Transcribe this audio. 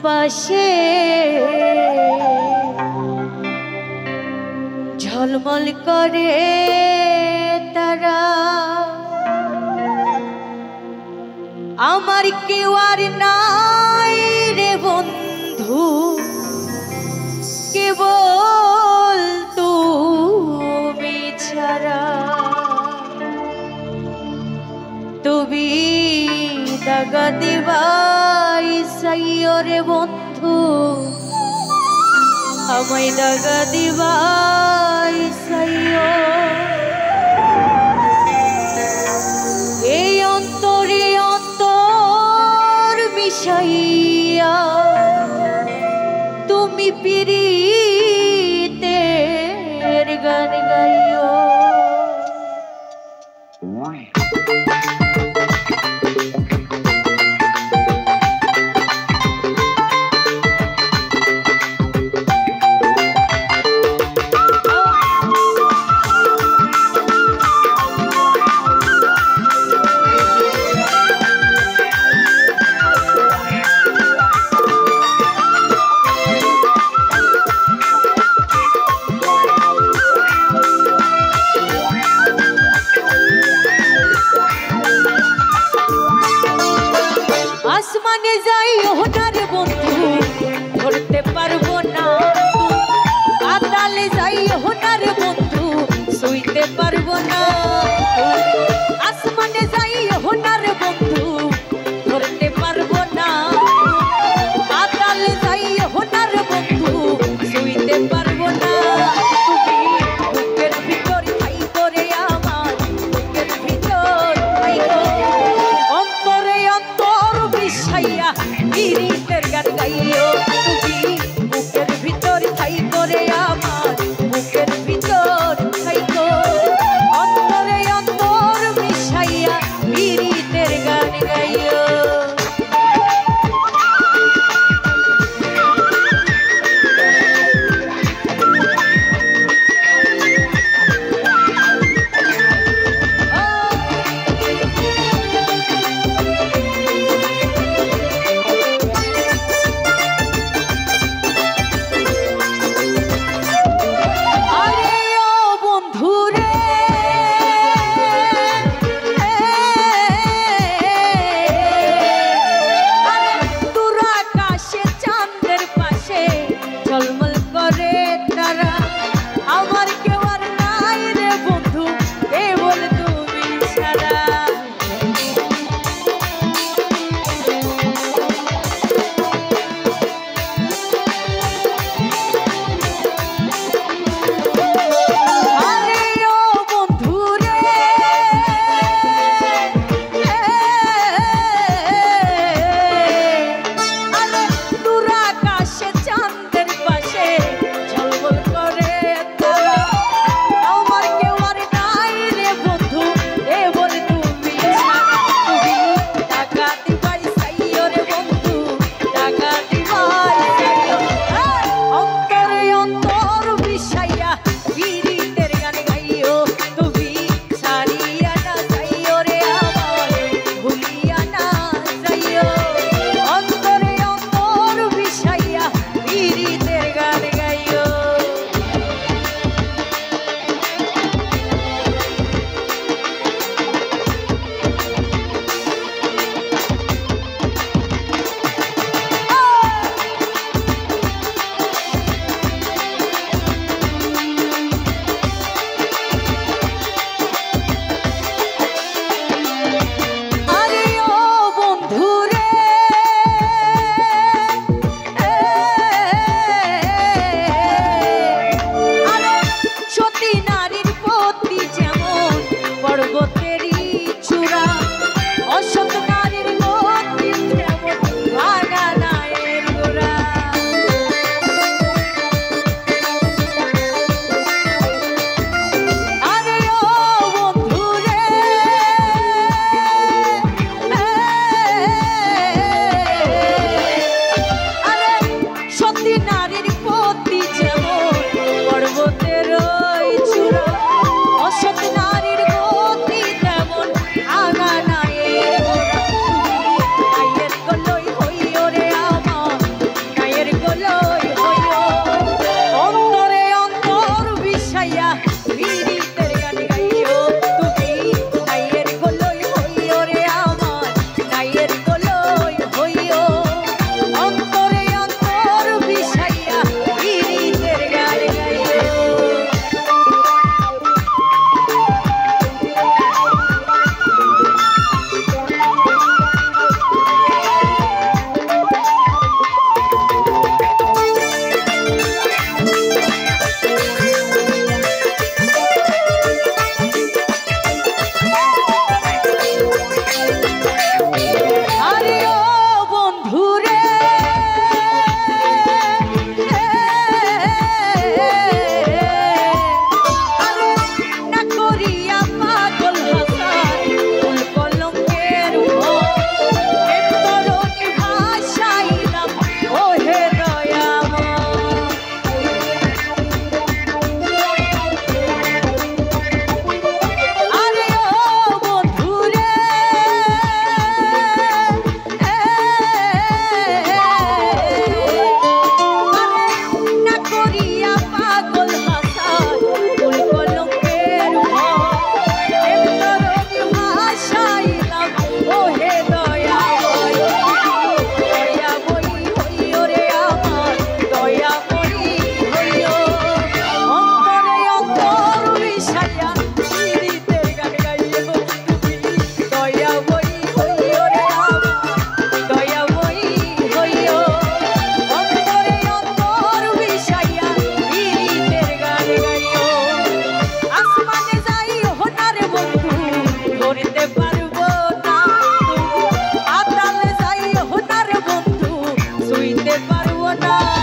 পাশে ঝলমল করে তারা, আমার কেউ আর নাই রে বন্ধু, কেবল তুমি ছাড়া। তুমি দাগা দিবাই সাইও রে বন্ধু, আমায় দাগা দিবাই সাইও। এই অন্তরে অন্তর মিশাইয়া তুমি পিরিতের গান গাইও। আসমানে যাই ওনার বন্ধু, ধরতে পারবো না। আদালে যাই ওনার বন্ধু, শুইতে পারবো না। আসমানে যাই ওনার বন্ধু, ধরতে পারবো না। আদালে যাই ওনার বন্ধু, শুইতে পারবো না। তুমি বুকের ভিতর ঠাই করে আমার, বুকের ভিতর ঠাই করে অন্তরে অন্তর মিশাইয়া পিরিতের গান গাইও। তুমি বুকের ভিতর ঠাই করে আমার, বুকের ভিতর ঠাই করে অন্তরে না।